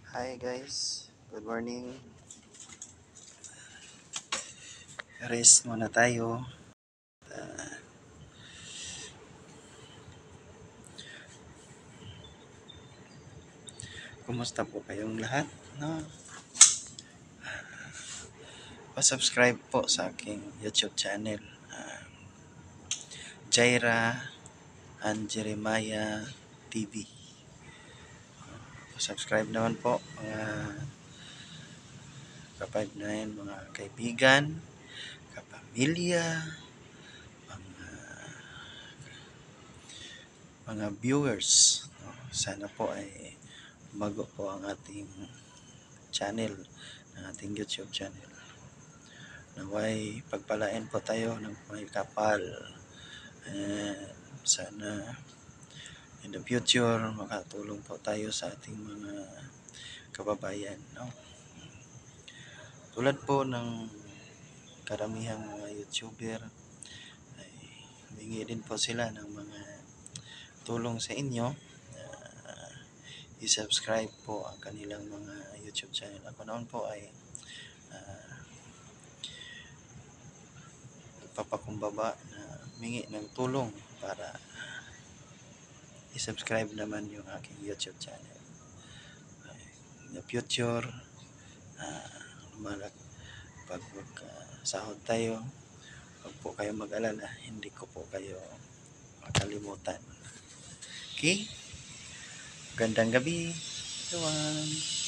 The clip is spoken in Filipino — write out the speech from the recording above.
Hi guys, good morning. Rest muna tayo. Kumusta po kayong lahat? No? Pa-subscribe po sa aking YouTube channel. Jaira and Jeremiah TV. Pa-subscribe naman po mga kapag na yun, mga kaibigan, kapamilya, mga, mga viewers. No? Sana po ay bago po ang ating channel, ang ating YouTube channel. Naway pagpalain po tayo ng may kapal. And sana in the future makatulong po tayo sa ating mga kababayan, no? Tulad po ng karamihang mga YouTuber ay humingi din po sila ng mga tulong sa inyo. I-subscribe po ang kanilang mga YouTube channel. Ako naman po ay papakumbaba na humingi ng tulong para i-subscribe naman yung aking YouTube channel. In the future, pag sahod tayo, huwag po kayo mag-alala, hindi ko po kayo makalimutan. Okay? Gandang gabi, everyone.